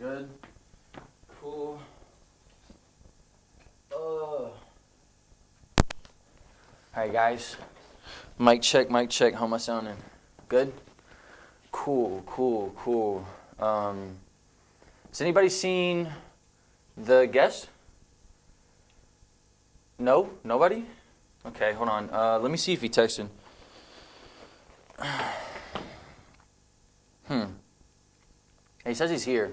good. Cool. Alright guys, mic check, how am I sounding? Good? Cool. Has anybody seen The Guest? No? Nobody? Okay, hold on. Let me see if he texted. He says he's here.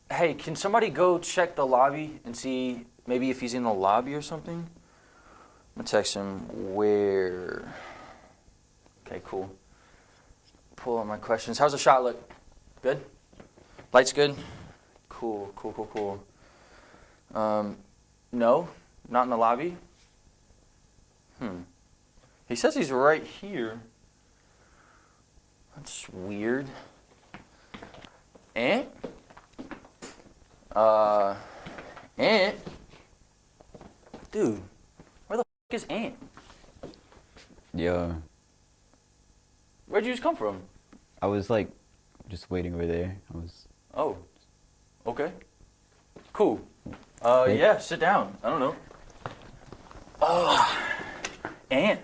Hey, can somebody go check the lobby and see maybe if he's in the lobby or something? I'm gonna text him where. Okay, cool. Pull out my questions. How's the shot look? Good? Light's good? Cool. No? Not in the lobby? He says he's right here. That's weird. Ant? Ant? Dude, where the f is Ant? Yo. Where'd you just come from? I was like, just waiting over there. Oh, okay. Cool. Hey. Yeah, sit down. I don't know. Ant.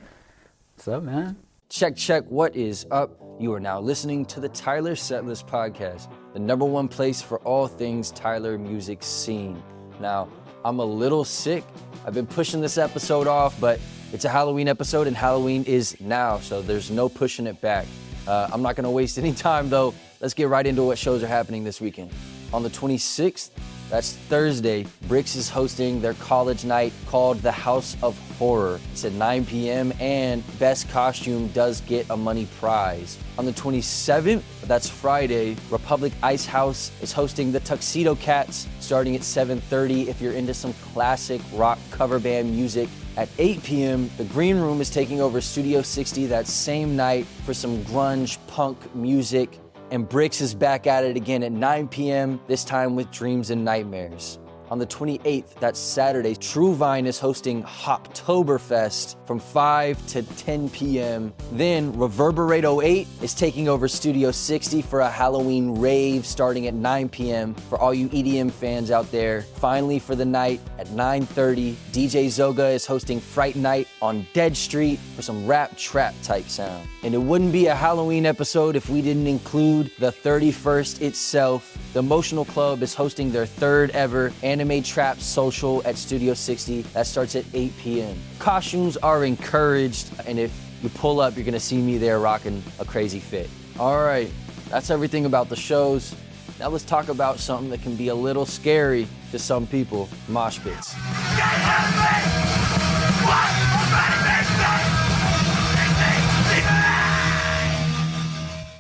What's up, man? Check, what is up? You are now listening to the Tyler Setlist Podcast, the #1 place for all things Tyler music scene. Now, I'm a little sick. I've been pushing this episode off, but it's a Halloween episode and Halloween is now, so there's no pushing it back. I'm not gonna waste any time though. Let's get right into what shows are happening this weekend. On the 26th, that's Thursday, Bricks is hosting their college night called the House of Horror. It's at 9 p.m. and best costume does get a money prize. On the 27th, that's Friday, Republic Ice House is hosting the Tuxedo Cats starting at 7:30 if you're into some classic rock cover band music. At 8 p.m., the Green Room is taking over Studio 60 that same night for some grunge punk music. And Bricks is back at it again at 9 p.m., this time with Dreams and Nightmares. On the 28th, that's Saturday, True Vine is hosting Hoptoberfest from 5 to 10 p.m. Then Reverberate 08 is taking over Studio 60 for a Halloween rave starting at 9 p.m. For all you EDM fans out there, finally for the night at 9:30, DJ Zoga is hosting Fright Night on Dead Street for some rap trap type sound. And it wouldn't be a Halloween episode if we didn't include the 31st itself. The Emotional Club is hosting their 3rd ever Anime Trap Social at Studio 60. That starts at 8 p.m. Costumes are encouraged, and if you pull up, you're gonna see me there rocking a crazy fit. All right, that's everything about the shows. Now let's talk about something that can be a little scary to some people, moshpits.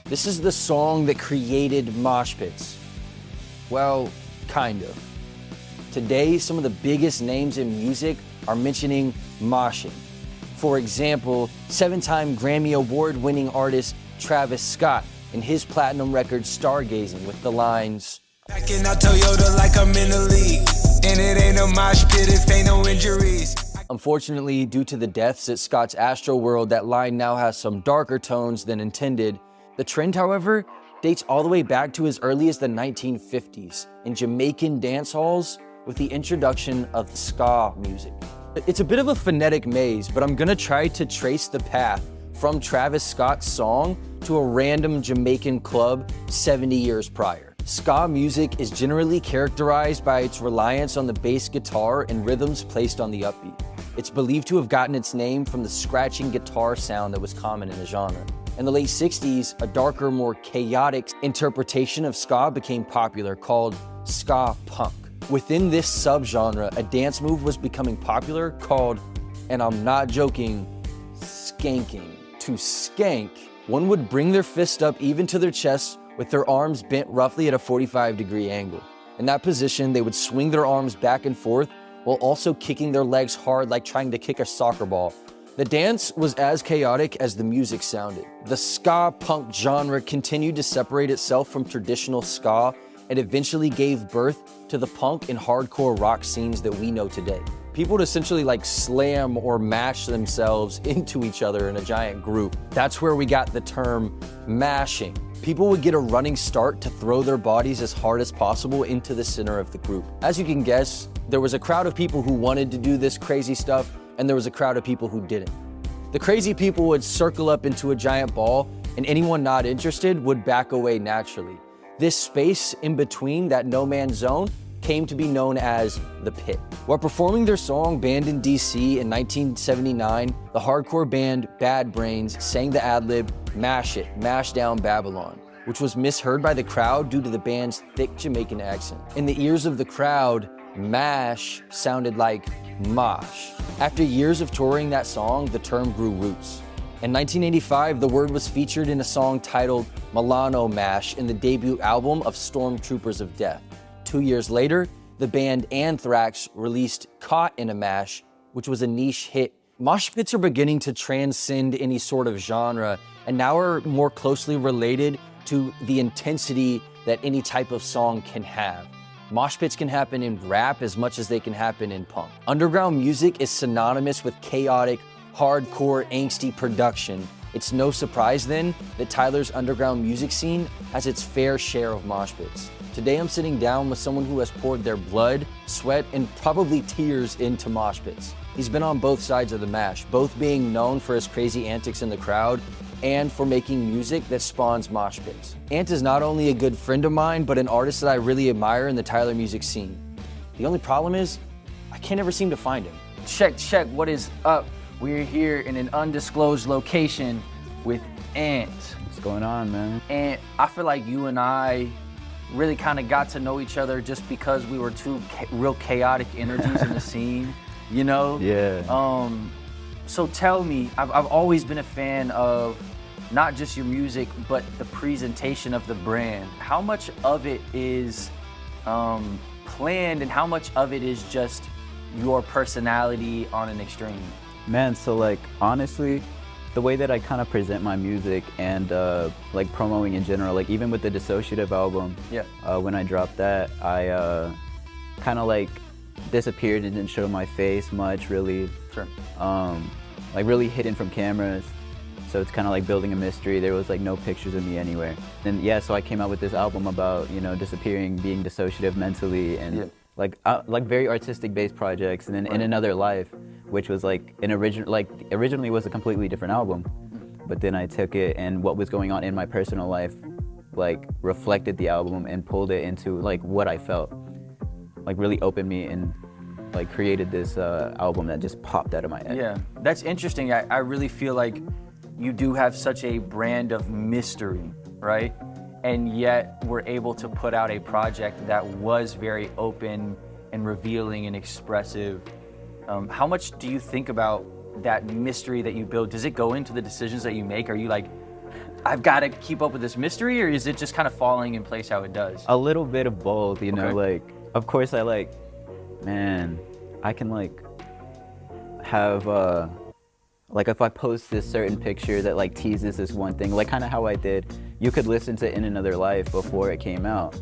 This is the song that created moshpits. Well, kind of. Today, some of the biggest names in music are mentioning moshing. For example, 7-time Grammy Award-winning artist Travis Scott in his platinum record Stargazing with the lines, "Backing out Toyota like I'm in the league, and it ain't a mosh pit if ain't no injuries." Unfortunately, due to the deaths at Scott's Astroworld, that line now has some darker tones than intended. The trend, however, dates all the way back to as early as the 1950s in Jamaican dance halls with the introduction of ska music. It's a bit of a phonetic maze, but I'm gonna try to trace the path from Travis Scott's song to a random Jamaican club 70 years prior. Ska music is generally characterized by its reliance on the bass guitar and rhythms placed on the upbeat. It's believed to have gotten its name from the scratching guitar sound that was common in the genre. In the late 60s, a darker, more chaotic interpretation of ska became popular called ska punk. Within this subgenre, a dance move was becoming popular called, and I'm not joking, skanking. To skank, one would bring their fist up even to their chest with their arms bent roughly at a 45-degree angle. In that position, they would swing their arms back and forth while also kicking their legs hard like trying to kick a soccer ball. The dance was as chaotic as the music sounded. The ska punk genre continued to separate itself from traditional ska and eventually gave birth to the punk and hardcore rock scenes that we know today. People would essentially like slam or mash themselves into each other in a giant group. That's where we got the term mashing. People would get a running start to throw their bodies as hard as possible into the center of the group. As you can guess, there was a crowd of people who wanted to do this crazy stuff, and there was a crowd of people who didn't. The crazy people would circle up into a giant ball, and anyone not interested would back away naturally. This space in between, that no man's zone, came to be known as the pit. While performing their song Banned in DC in 1979, the hardcore band Bad Brains sang the ad-lib "Mash It, Mash Down Babylon," which was misheard by the crowd due to the band's thick Jamaican accent. In the ears of the crowd, mash sounded like mosh. After years of touring that song, the term grew roots. In 1985, the word was featured in a song titled Milano Mash in the debut album of Stormtroopers of Death. 2 years later, the band Anthrax released Caught in a Mash, which was a niche hit. Mosh pits are beginning to transcend any sort of genre and now are more closely related to the intensity that any type of song can have. Mosh pits can happen in rap as much as they can happen in punk. Underground music is synonymous with chaotic, hardcore, angsty production. It's no surprise then that Tyler's underground music scene has its fair share of mosh pits. Today I'm sitting down with someone who has poured their blood, sweat, and probably tears into mosh pits. He's been on both sides of the mash, both being known for his crazy antics in the crowd and for making music that spawns mosh pits. Ant is not only a good friend of mine, but an artist that I really admire in the Tyler music scene. The only problem is, I can't ever seem to find him. Check, what is up? We're here in an undisclosed location with Ant. What's going on, man? And I feel like you and I really kind of got to know each other just because we were two real chaotic energies in the scene, you know? Yeah. So tell me, I've always been a fan of not just your music, but the presentation of the brand. How much of it is planned and how much of it is just your personality on an extreme? Man, so like, honestly, the way that I kind of present my music and like promoting in general, like even with the Dissociative album, when I dropped that, I kind of like disappeared and didn't show my face much, really. Sure. Like really hidden from cameras. So it's kind of like building a mystery. There was like no pictures of me anywhere. And yeah, so I came out with this album about, you know, disappearing, being dissociative mentally, and like very artistic based projects. And then In Another Life, which was like originally was a completely different album, but then I took it and what was going on in my personal life, like reflected the album and pulled it into like what I felt, like really opened me and like created this album that just popped out of my head. Yeah, that's interesting. I really feel like you do have such a brand of mystery, right? And yet we're able to put out a project that was very open and revealing and expressive. How much do you think about that mystery that you build? Does it go into the decisions that you make? Are you like, I've got to keep up with this mystery, or is it just kind of falling in place how it does? A little bit of both, you know, like, of course I like, man, I can like have, like if I post this certain picture that like teases this one thing, like kind of how I did, you could listen to In Another Life before it came out.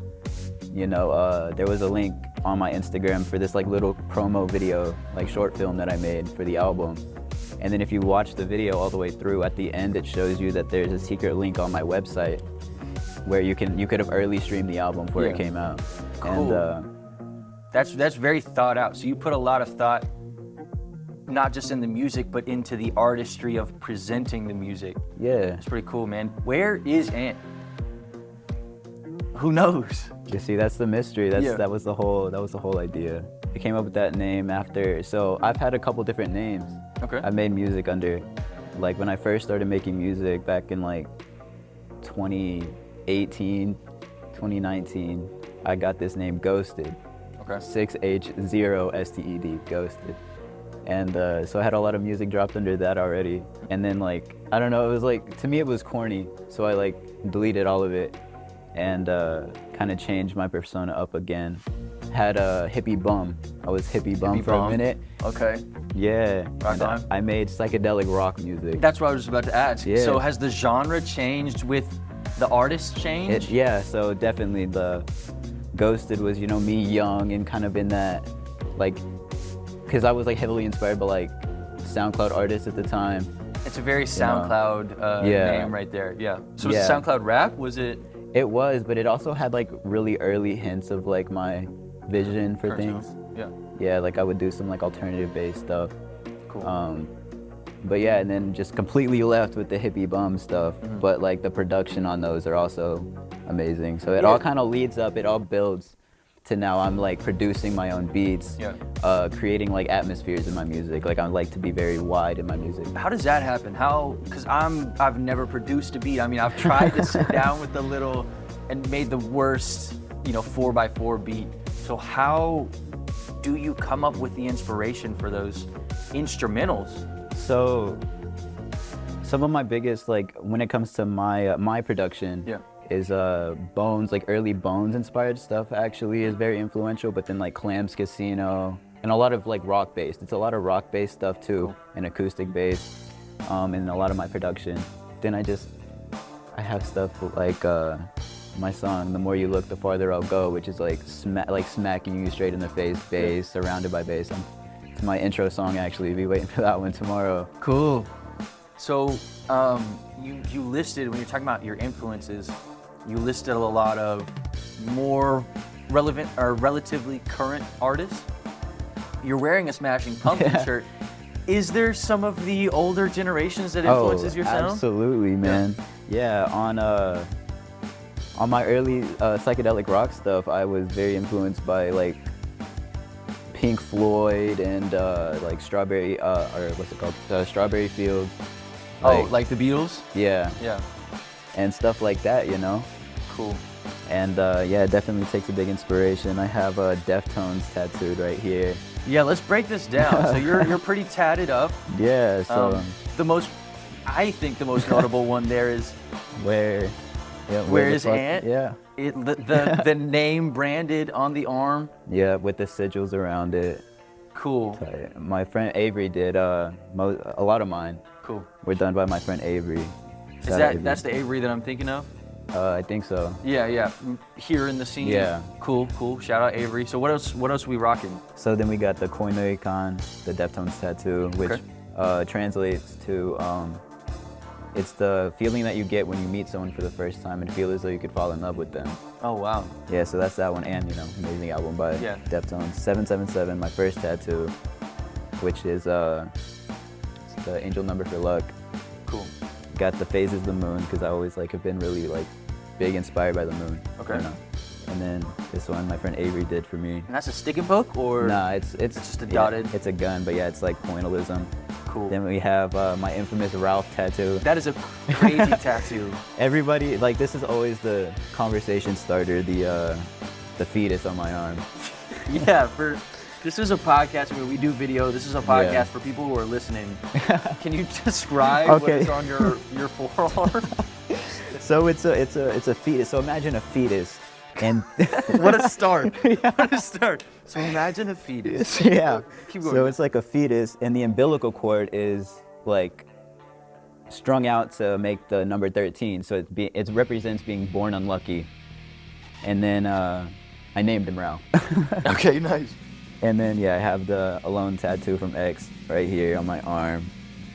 You know, there was a link on my Instagram for this like little promo video, like short film that I made for the album. And then if you watch the video all the way through, at the end it shows you that there's a secret link on my website where you could have early streamed the album before it came out. Cool. And that's very thought out. So you put a lot of thought, not just in the music, but into the artistry of presenting the music. yeah. It's pretty cool, man. Where is Ant? Who knows? You see, that's the mystery. That was the whole idea. I came up with that name after, so I've had a couple different names. Okay. I made music under, like when I first started making music back in like 2018, 2019, I got this name Ghosted. Okay. 6H0STED, Ghosted. And so I had a lot of music dropped under that already. And then like, I don't know, it was like, to me it was corny. So I like deleted all of it and kind of changed my persona up again. Had a hippie bum. I was hippie bum for a minute. Okay. Yeah. Rock on. I made psychedelic rock music. That's what I was about to ask. Yeah. So has the genre changed with the artist change? Yeah, so definitely the Ghosted was, you know, me young and kind of in that, like, because I was like heavily inspired by like SoundCloud artists at the time. It's a very SoundCloud name right there. Yeah. So was it SoundCloud rap? Was it? It was, but it also had like really early hints of like my vision for things. Yeah. Yeah, like I would do some like alternative based stuff. Cool. But yeah, and then just completely left with the hippie bum stuff. But like the production on those are also amazing. So it all kind of leads up, it all builds to now I'm like producing my own beats, creating like atmospheres in my music. Like I like to be very wide in my music. How does that happen? Because I've never produced a beat. I mean, I've tried to sit down with the little and made the worst, 4x4 beat. So how do you come up with the inspiration for those instrumentals? So some of my biggest, like when it comes to my production, is Bones, like early Bones inspired stuff actually is very influential, but then like Clams Casino and a lot of like rock based. It's a lot of rock based stuff too, and acoustic bass in a lot of my production. Then I have stuff like my song, The More You Look, The Farther I'll Go, which is like smacking you straight in the face, bass, surrounded by bass. It's my intro song actually, be waiting for that one tomorrow. Cool. So you listed, when you're talking about your influences, you listed a lot of more relevant or relatively current artists. You're wearing a Smashing Pumpkins shirt. Is there some of the older generations that influences your sound? Absolutely, man. Yeah, on my early psychedelic rock stuff, I was very influenced by like Pink Floyd and like Strawberry Strawberry Fields. Like the Beatles? Yeah. Yeah. And stuff like that, Cool. And yeah, it definitely takes a big inspiration. I have Deftones tattooed right here. Yeah, let's break this down. So you're pretty tatted up. Yeah, so I think the most notable one there is where is Ant? Yeah. The name branded on the arm. Yeah, with the sigils around it. Cool. My friend Avery did a lot of mine. Cool. Were done by my friend Avery. That's the Avery that I'm thinking of? I think so. Yeah. From here in the scene. Yeah. Cool. Shout out Avery. So what else are we rocking? So then we got the Koinoi Kan, the Deftones tattoo, which translates to it's the feeling that you get when you meet someone for the first time and feel as though you could fall in love with them. Oh wow. Yeah, so that's that one, and amazing album by Deftones. 777, my first tattoo, which is the angel number for luck. Cool. Got the phases of the moon because I always have been really big inspired by the moon. Okay. And then this one my friend Avery did for me. And that's a stick and poke or? Nah, it's just a dotted. It's a gun, but yeah, it's like pointillism. Cool. Then we have my infamous Ralph tattoo. That is a crazy tattoo. Everybody, this is always the conversation starter, the fetus on my arm. Yeah, this is a podcast where we do video. This is a podcast for people who are listening. Can you describe what is on your forearm? So it's a fetus. So imagine a fetus. And what a start. What a start. So imagine a fetus. Yeah. Keep going. So it's like a fetus, and the umbilical cord is strung out to make the number 13. So it represents being born unlucky. And then I named him Ralph. Okay, nice. And then I have the Alone tattoo from X right here on my arm.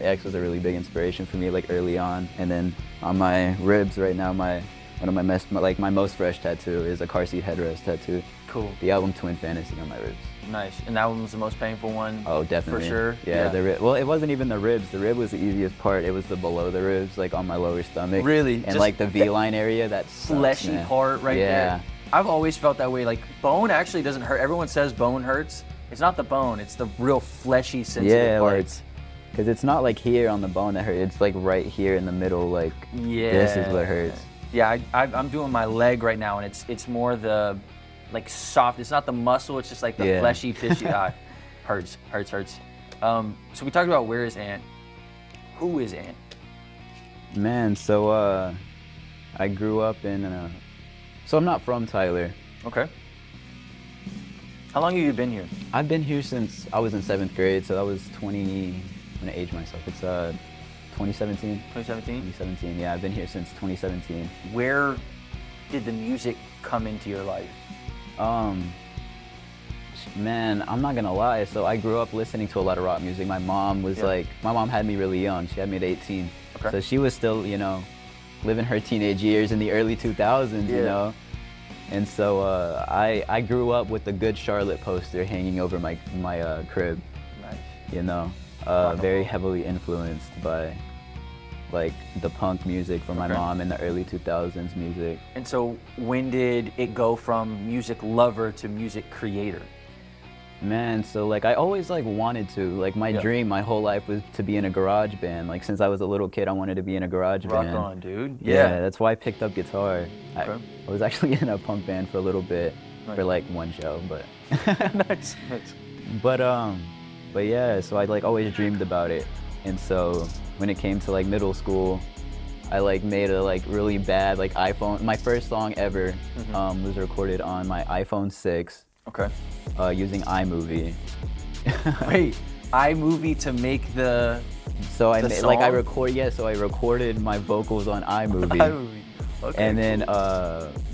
X was a really big inspiration for me early on. And then on my ribs right now, my most fresh tattoo is a car seat headrest tattoo. Cool. The album Twin Fantasy on my ribs. Nice. And that one was the most painful one? Oh, definitely. For sure? Yeah. Well, it wasn't even the ribs. The rib was the easiest part. It was the below the ribs, on my lower stomach. Really? And the V-line area, that fleshy sucks, part right there. I've always felt that way. Bone actually doesn't hurt. Everyone says bone hurts. It's not the bone. It's the real fleshy, sensitive parts. Because it's not here on the bone that hurts. It's right here in the middle. This is what hurts. Yeah, I'm doing my leg right now, and it's more the soft. It's not the muscle. It's just the fleshy tissue. Hurts. So we talked about where is Ant. Who is Ant? Man, so I grew up in. So I'm not from Tyler. Okay. How long have you been here? I've been here since I was in 7th grade, so that was 20. I'm gonna age myself. It's 2017. 2017? 2017, yeah. I've been here since 2017. Where did the music come into your life? Man, I'm not gonna lie. So I grew up listening to a lot of rock music. My mom was my mom had me really young. She had me at 18. Okay. So she was still, living her teenage years in the early 2000s, you know. And so I grew up with the Good Charlotte poster hanging over my crib. Nice. Very heavily influenced by like the punk music from my mom in the early 2000s music. And so when did it go from music lover to music creator? Man, so like I always like wanted to, like my dream my whole life was to be in a garage band. Like since I was a little kid I wanted to be in a garage band. Rock on, dude. Yeah, that's why I picked up guitar. Okay. I was actually in a punk band for a little bit, for like one show, but Nice. but yeah, so I like always dreamed about it. And so when it came to like middle school, I like made a like really bad like iPhone. My first song ever was recorded on my iPhone 6. Okay. Using iMovie. Wait, iMovie to make the So I the made, like I song? so I recorded my vocals on iMovie, iMovie. Okay. and then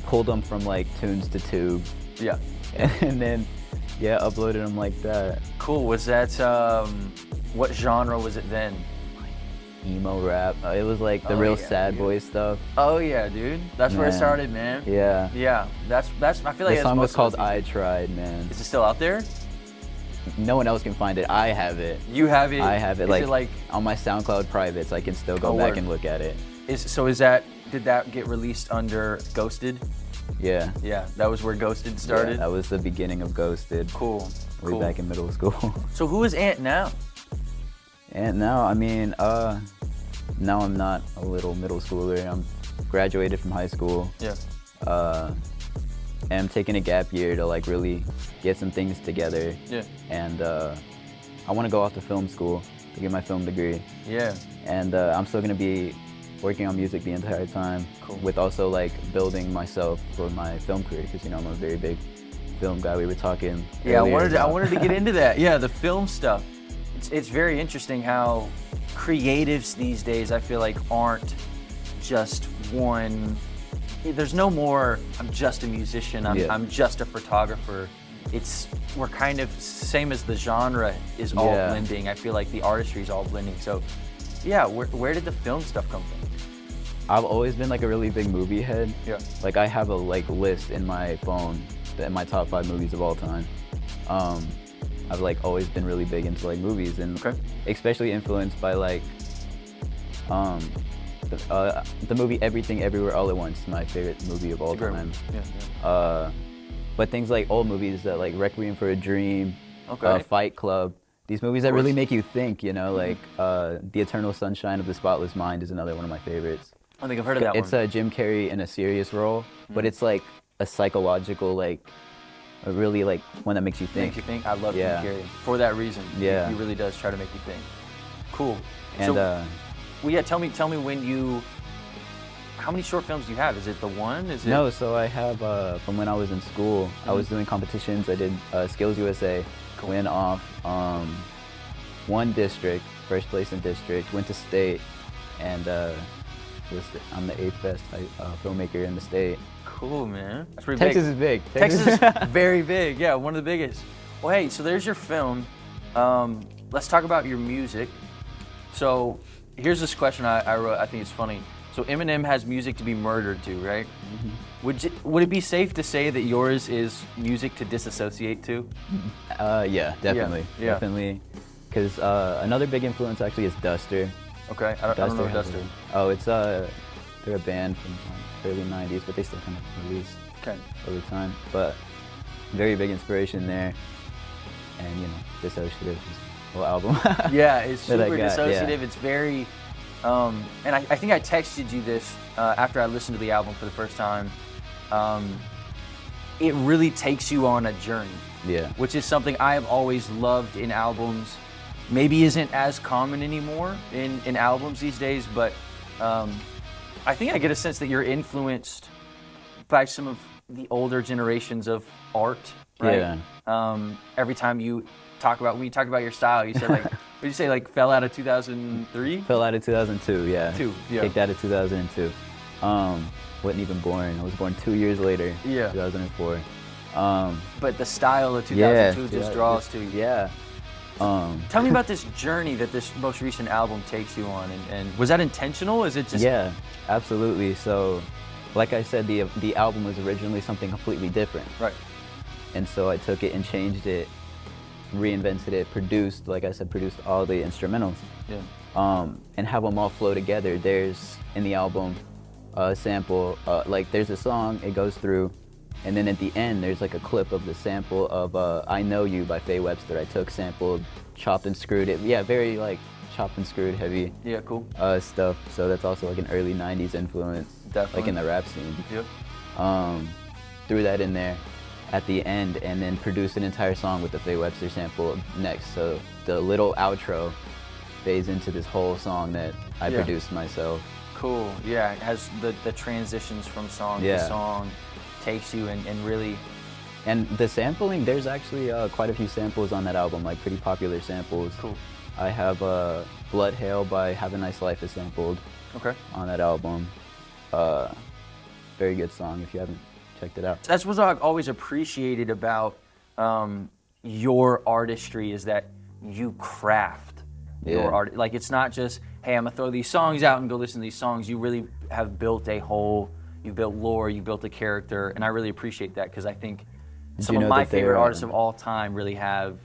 pulled them from like Tunes to Tube, Yeah. and then uploaded them like that. Cool. Was that what genre was it then? Emo rap. It was like the real sad boy stuff. Oh yeah, dude. That's where it started, man. Yeah. Yeah. That's I feel like The that's song was most called of those I Tried, man. Is it still out there? No one else can find it. I have it. You have it. I have it. Is Like on my SoundCloud privates, I can still go Oh, back word. and look at it. Did that get released under Ghosted? Yeah. Yeah, that was where Ghosted started. Yeah, that was the beginning of Ghosted. Cool. Way back in middle school. So who is Ant now? And now, I mean, now I'm not a little middle schooler. I'm graduated from high school. Yeah. And I'm taking a gap year to like really get some things together. Yeah. And I want to go off to film school to get my film degree. Yeah. And I'm still gonna be working on music the entire time. Cool. With also like building myself for my film career, because I'm a very big film guy. We were talking. Yeah, I earlier wanted to get into that. Yeah, the film stuff. It's very interesting how creatives these days, I feel like, aren't just one. There's no more, I'm just a musician, I'm just a photographer. We're kind of, same as the genre is all blending. I feel like the artistry is all blending. So yeah, where did the film stuff come from? I've always been like a really big movie head. Yeah. Like I have a like list in my phone that my top 5 movies of all time. I've like always been really big into like movies, and especially influenced by like the movie Everything Everywhere All at Once, my favorite movie of all time. Yeah. But things like old movies that like Requiem for a Dream, Fight Club, these movies that really make you think, like The Eternal Sunshine of the Spotless Mind is another one of my favorites. I think I've heard of that one. It's Jim Carrey in a serious role, but it's like a psychological, like a really like one that makes you think. Makes you think. I love Jim Carrey for that reason. Yeah. He really does try to make you think. Cool. And well, yeah. Tell me when you. How many short films do you have? Is it the one? Is it? No, so I have from when I was in school. I was doing competitions. I did Skills USA, win off one district, first place in district, went to state, and I'm the 8th best filmmaker in the state. Cool, man. That's pretty Texas big. is big. Texas is very big. Yeah, one of the biggest. Well, hey, so there's your film. Let's talk about your music. So here's this question I wrote. I think it's funny. So Eminem has music to be murdered to, right? Mm-hmm. Would it be safe to say that yours is music to disassociate to? Yeah, definitely. Yeah. Definitely. Because another big influence actually is Duster. Okay, I don't know Duster. It's they're a band from early 90s, but they still kind of release over time. But very big inspiration there. And Dissociative is a whole album. Yeah, it's super dissociative. Yeah. It's very, and I think I texted you this after I listened to the album for the first time. It really takes you on a journey. Yeah. Which is something I have always loved in albums. Maybe isn't as common anymore in albums these days, but I think I get a sense that you're influenced by some of the older generations of art, right? Yeah. Every time when you talk about your style, you said like, what did you say, like fell out of 2003? Fell out of 2002, yeah. Yeah. Kicked out of 2002. Wasn't even born. I was born 2 years later, 2004. But the style of Yeah, 2002 just draws to you. Yeah. Tell me about this journey that this most recent album takes you on, and was that intentional? Is it just? Yeah, absolutely. So, like I said, the album was originally something completely different. Right. And so I took it and changed it, reinvented it, produced, like I said, produced all the instrumentals. Yeah. And have them all flow together. There's, in the album, a sample, like there's a song, it goes through, and then at the end, there's like a clip of the sample of I Know You by Faye Webster. I took, sampled, chopped and screwed it. Yeah, very like chopped and screwed heavy Yeah, cool. stuff. So that's also like an early 90s influence, Definitely. like in the rap scene. Yep. Threw that in there at the end and then produced an entire song with the Faye Webster sample next. So the little outro fades into this whole song that I produced myself. Cool. Yeah, it has the transitions from song to song, takes you and really. And the sampling, there's actually quite a few samples on that album, like pretty popular samples. Cool. I have Blood Hail by Have a Nice Life is sampled on that album. Very good song if you haven't checked it out. That's what I've always appreciated about your artistry, is that you craft your art. Like, it's not just, hey, I'm gonna throw these songs out and go listen to these songs. You really have built a whole, you've built lore, you've built a character, and I really appreciate that, because I think some of my favorite artists of all time really have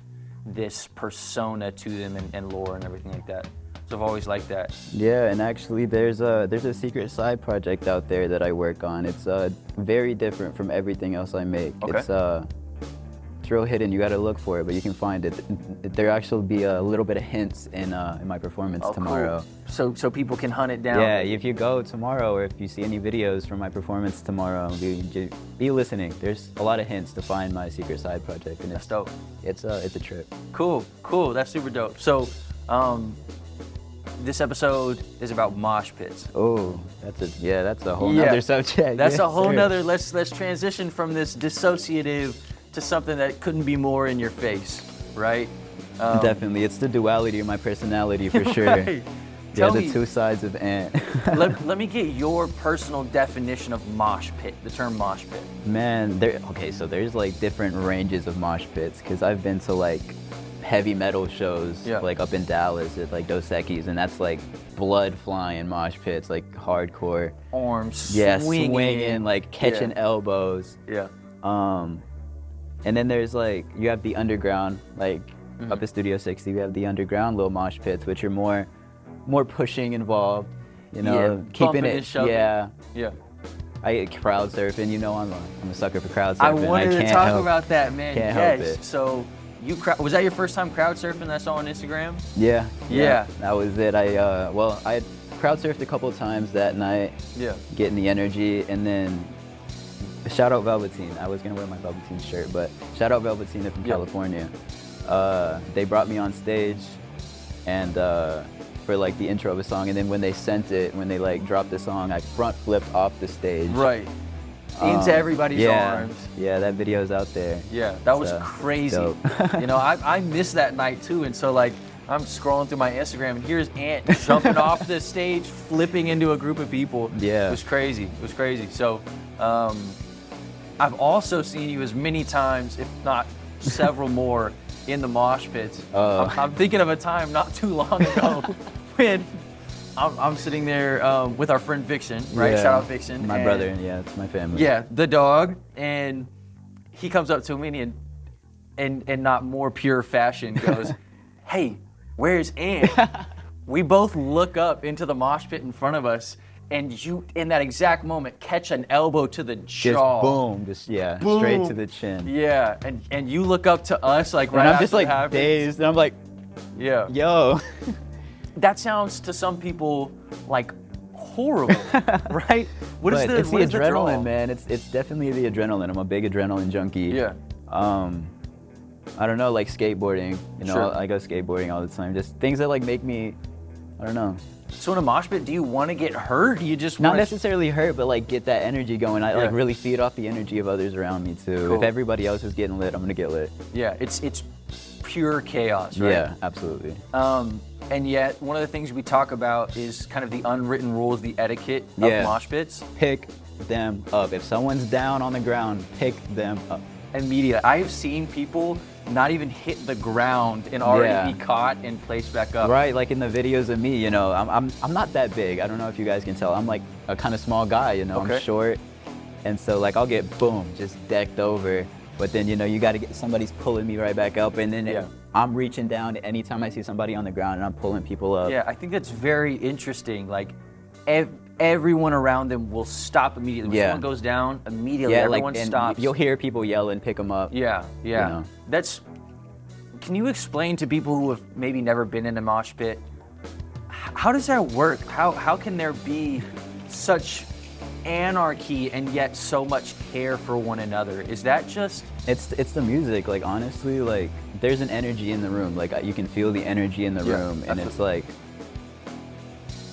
this persona to them and lore and everything like that. So I've always liked that. Yeah, and actually there's a secret side project out there that I work on. It's very different from everything else I make. Okay. It's real hidden, you gotta look for it, but you can find it. There'll actually be a little bit of hints in my performance tomorrow. Cool. So people can hunt it down. Yeah, if you go tomorrow, or if you see any videos from my performance tomorrow, be listening. There's a lot of hints to find my secret side project, and That's dope. It's a trip. Cool. That's super dope. So, this episode is about mosh pits. Oh, that's a whole nother subject. That's a whole nother. Let's transition from this dissociative to something that couldn't be more in your face, right? Definitely, it's the duality of my personality for sure. Right. Yeah, the two sides of Ant. let me get your personal definition of mosh pit, the term mosh pit. Man, so there's like different ranges of mosh pits, because I've been to like heavy metal shows, like up in Dallas at like Dos Equis, and that's like blood flying mosh pits, like hardcore. Arms swinging, like catching elbows. Yeah. And then there's like, you have the underground, like up at Studio 60, we have the underground little mosh pits, which are more pushing involved, you know, keeping it, yeah. I crowd surfing, you know, I'm a sucker for crowd surfing. I wanted to talk about that, man. Can't help it. So was that your first time crowd surfing that I saw on Instagram? Yeah. Yeah. That was it. I had crowd surfed a couple times that night. Yeah. Getting the energy, and then shout out Velveteen. I was gonna wear my Velveteen shirt, but shout out Velveteen from California. They brought me on stage, and for like the intro of a song, and then when they sent it, when they like dropped the song, I front flipped off the stage. Right. Into everybody's arms. Yeah, that video's out there. Yeah, that was crazy. You know, I missed that night too, and so like I'm scrolling through my Instagram, and here's Ant jumping off the stage, flipping into a group of people. Yeah. It was crazy. So, I've also seen you as many times, if not several more, in the mosh pits. I'm thinking of a time not too long ago when I'm sitting there with our friend Vixen, right? Yeah, Shout out Vixen. my brother, it's my family. Yeah, the dog, and he comes up to me and in not more pure fashion goes, "Hey, where's Ant?" We both look up into the mosh pit in front of us, and you, in that exact moment, catch an elbow to the jaw. Boom, straight to the chin. Yeah, and you look up to us like right and I'm after just like it happens. dazed, and I'm like, yeah, yo. That sounds to some people like horrible, right? It's the adrenaline, adrenaline, man. It's definitely the adrenaline. I'm a big adrenaline junkie. Yeah. I don't know, like skateboarding. You know, I go skateboarding all the time. Just things that like make me, I don't know. So in a mosh pit, do you want to get hurt? Do you just not necessarily hurt, but like get that energy going. I like really feed off the energy of others around me too. Cool. If everybody else is getting lit, I'm gonna get lit. Yeah, it's pure chaos, right? Yeah, absolutely. And yet, one of the things we talk about is kind of the unwritten rules, the etiquette of mosh pits. Pick them up. If someone's down on the ground, pick them up. immediately. I've seen people not even hit the ground and already be caught and placed back up. Right, like in the videos of me, you know, I'm not that big. I don't know if you guys can tell. I'm like a kind of small guy, you know. I'm short, and so like I'll get boom, just decked over. But then, you know, you got to get somebody's pulling me right back up, and then I'm reaching down anytime I see somebody on the ground, and I'm pulling people up. Yeah, I think that's very interesting. Like, everyone around them will stop immediately. When someone goes down, immediately everyone stops. You'll hear people yell and pick them up. Yeah. You know? Can you explain to people who have maybe never been in a mosh pit, how does that work? How can there be such anarchy and yet so much care for one another? Is that just... It's the music, like honestly, like there's an energy in the room, like you can feel the energy in the room, and it's like,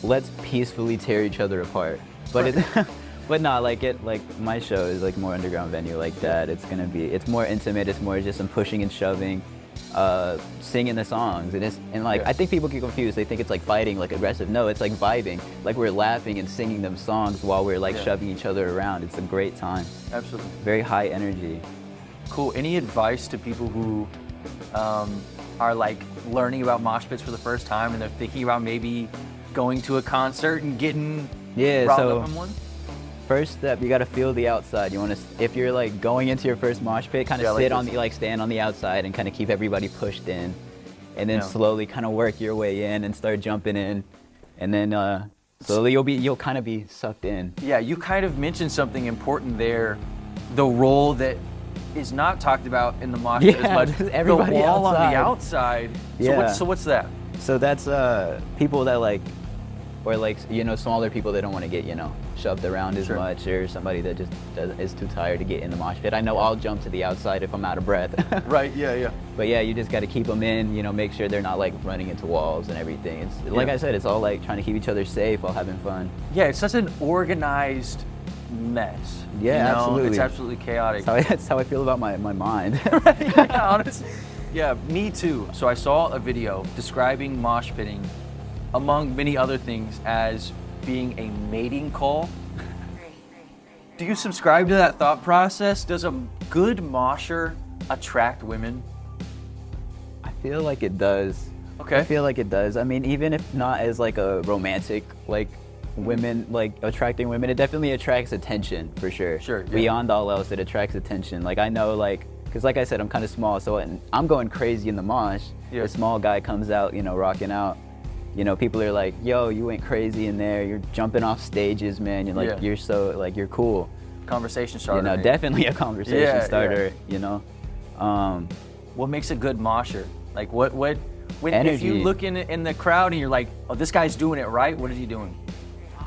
let's peacefully tear each other apart. But but not like my show is like more underground venue like that. It's more intimate, it's more just some pushing and shoving, singing the songs, and I think people get confused. They think it's like fighting, like aggressive. No, it's like vibing, like we're laughing and singing them songs while we're like shoving each other around. It's a great time. Absolutely. Very high energy. Cool. Any advice to people who are like learning about mosh pits for the first time and they're thinking about maybe going to a concert and getting riled up in one? First step, you gotta feel the outside. You wanna, if you're like going into your first mosh pit, kind of stand on the outside and kind of keep everybody pushed in, and then slowly kind of work your way in and start jumping in, and then slowly you'll kind of be sucked in. Yeah, you kind of mentioned something important there, the role that is not talked about in the mosh pit as much. Everybody the wall outside. On the outside. So what's that? So that's people that like, or like, you know, smaller people that don't want to get, you know, shoved around as much, or somebody that just is too tired to get in the mosh pit. I know I'll jump to the outside if I'm out of breath. Right, yeah. But yeah, you just got to keep them in, you know, make sure they're not like running into walls and everything. It's like I said, it's all like trying to keep each other safe while having fun. Yeah, it's such an organized mess. Yeah, you know? absolutely. It's absolutely chaotic. That's how I feel about my mind. Right, yeah, honestly. Yeah, me too. So I saw a video describing mosh pitting, among many other things, as being a mating call. Do you subscribe to that thought process? Does a good mosher attract women? I feel like it does. Okay. I feel like it does. I mean, even if not as like a romantic, like women, like attracting women, it definitely attracts attention for sure. Sure. Yeah. Beyond all else, it attracts attention. Like I know, like, because like I said, I'm kind of small, so I'm going crazy in the mosh. Yeah. The small guy comes out, you know, rocking out. You know, people are like, yo, you went crazy in there. You're jumping off stages, man. You're like, you're so, like, you're cool. Conversation starter. You know, definitely a conversation starter, you know. What makes a good mosher? Like, when energy. If you look in the crowd and you're like, oh, this guy's doing it right, what is he doing?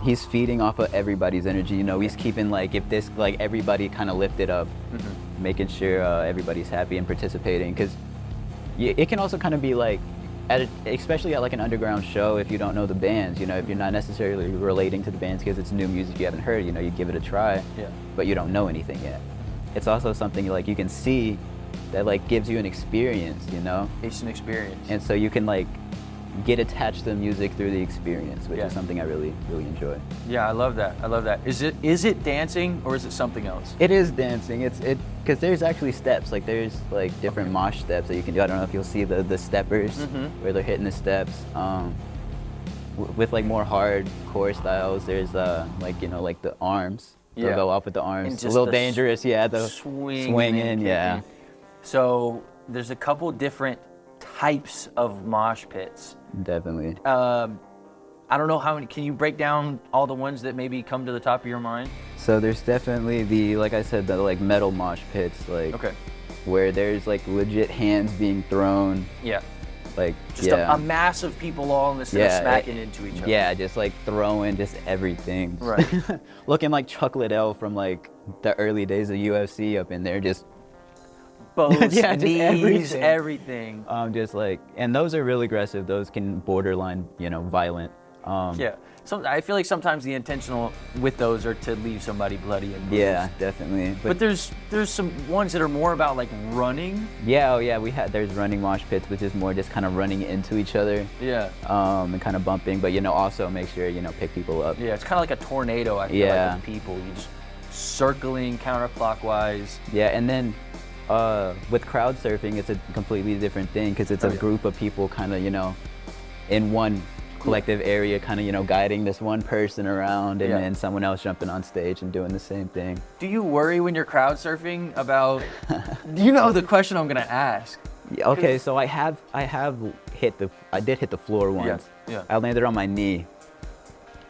He's feeding off of everybody's energy, you know. He's keeping, like, if this, like, everybody kind of lifted up, making sure everybody's happy and participating. Because it can also kind of be like, especially at like an underground show, if you don't know the bands, you know, if you're not necessarily relating to the bands because it's new music you haven't heard, you know, you give it a try, but you don't know anything yet. It's also something like you can see that like gives you an experience, you know? It's an experience. And so you can like get attached to the music through the experience, which is something I really, really enjoy. Yeah, I love that. I love that. Is it dancing or is it something else? It is dancing. Because there's actually steps. Like there's like different mosh steps that you can do. I don't know if you'll see the steppers where they're hitting the steps. With like more hardcore styles, there's like, you know, like the arms. They'll go off with the arms. It's a little dangerous, the swinging, yeah. So there's a couple different types of mosh pits. Definitely. I don't know how many. Can you break down all the ones that maybe come to the top of your mind? So there's definitely like I said, the like metal mosh pits, like where there's like legit hands being thrown. Yeah. Like just a mass of people all in this smacking into each other. Yeah, just like throwing just everything. Right. Looking like Chuck Liddell from like the early days of UFC up in there, just both knees, everything. Just like, and those are really aggressive. Those can borderline, you know, violent. I feel like sometimes the intentional with those are to leave somebody bloody and bruised. Yeah, definitely. But there's some ones that are more about like running. Yeah, there's running mosh pits, which is more just kind of running into each other. Yeah. And kind of bumping, but you know, also make sure, you know, pick people up. Yeah, it's kind of like a tornado, I feel like, with people. You just circling counterclockwise. Yeah, and then with crowd surfing, it's a completely different thing because it's a group of people kind of, you know, in one collective area, kind of, you know, guiding this one person around, and then someone else jumping on stage and doing the same thing. Do you worry when you're crowd surfing about, you know, the question I'm gonna ask? Yeah, okay, so I did hit the floor once. Yeah. I landed on my knee.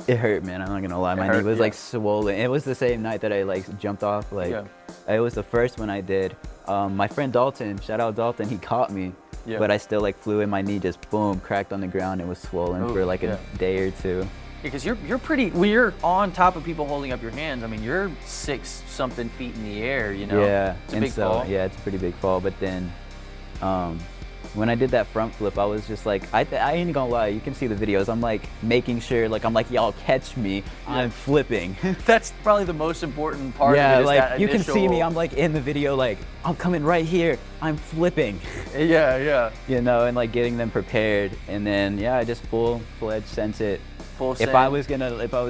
It hurt, man. I'm not gonna lie. My knee was like swollen. It was the same night that I like jumped off. Like, it was the first one I did. My friend Dalton, shout out Dalton, he caught me. Yeah. But I still like flew in, my knee just boom, cracked on the ground. It was swollen for like a day or two. Because you're pretty, when you're on top of people holding up your hands, I mean, you're 6-something feet in the air, you know? Yeah, it's a big fall. Yeah, it's a pretty big fall. But then, when I did that front flip, I was just like, I ain't gonna lie, you can see the videos. I'm like making sure, like, I'm like, y'all catch me, I'm flipping. That's probably the most important part of it. Yeah, like, you can see me, I'm like in the video, like, I'm coming right here, I'm flipping. Yeah. You know, and like getting them prepared. And then, I just full-fledged sent it. Full send. If I was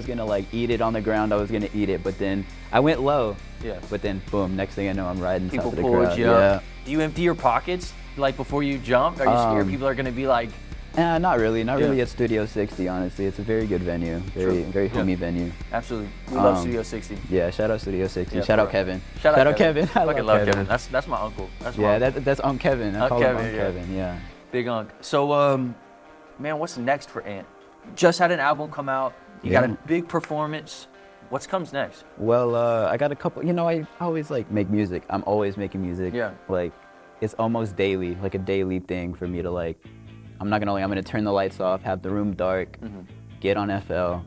gonna like eat it on the ground, I was gonna eat it. But then I went low. Yeah. But then boom, next thing I know, I'm riding top of the crowd. People pulled you up. Do you empty your pockets like before you jump? Are you scared people are gonna be like? Not really. Not really at Studio 60, honestly. It's a very good venue. Very homey venue. Absolutely. We love Studio 60. Yeah, shout out Studio 60. Shout out Kevin. Shout out Kevin. I love Kevin. That's my uncle. That's my uncle. That's Unc Kevin. I call him Unc Kevin, yeah. Big Unc. So, man, what's next for Ant? Just had an album come out. You got a big performance. What comes next? Well, I got a couple, you know, I always like make music. I'm always making music. Yeah. Like, it's almost daily, like a daily thing for me to like, I'm not gonna lie, I'm gonna turn the lights off, have the room dark, get on FL,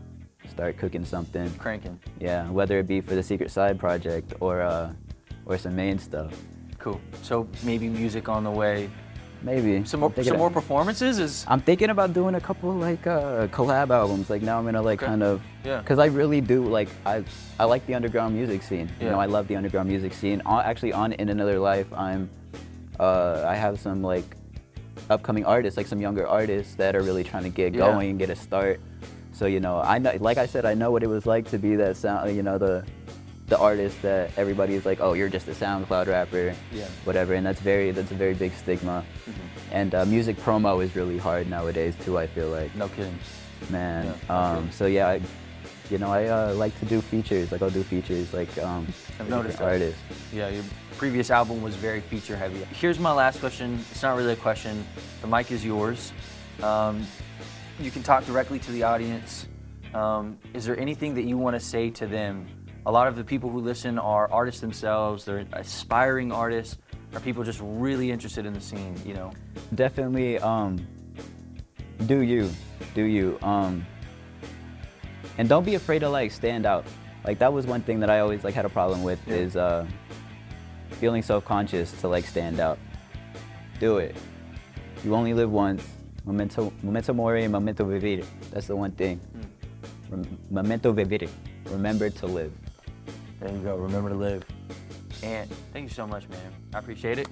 start cooking something. Cranking. Yeah, whether it be for the Secret Side project or some main stuff. Cool. So maybe music on the way. Maybe. Some more performances? I'm thinking about doing a couple like collab albums. Like now I'm gonna like kind of, cause I really do like, I like the underground music scene. You know, I love the underground music scene. Actually on In Another Life, I have some like upcoming artists, like some younger artists that are really trying to get going and get a start. So, you know, I know, like I said, I know what it was like to be that sound, you know, the artist that everybody's like, oh, you're just a SoundCloud rapper, whatever, and that's a very big stigma. And music promo is really hard nowadays too, I feel like. No kidding. Man, so yeah, you know, I like to do features, like I'll do features, like I've noticed artists. Yeah, your previous album was very feature heavy. Here's my last question, it's not really a question, the mic is yours. You can talk directly to the audience. Is there anything that you want to say to them? A lot of the people who listen are artists themselves, they're aspiring artists, or people just really interested in the scene, you know? Definitely, do you. And don't be afraid to like stand out. Like that was one thing that I always like had a problem with is feeling self-conscious to like stand out. Do it. You only live once. Momento mori, momento vivere. That's the one thing. Momento vivere. Remember to live. There you go, remember to live. And thank you so much, man. I appreciate it.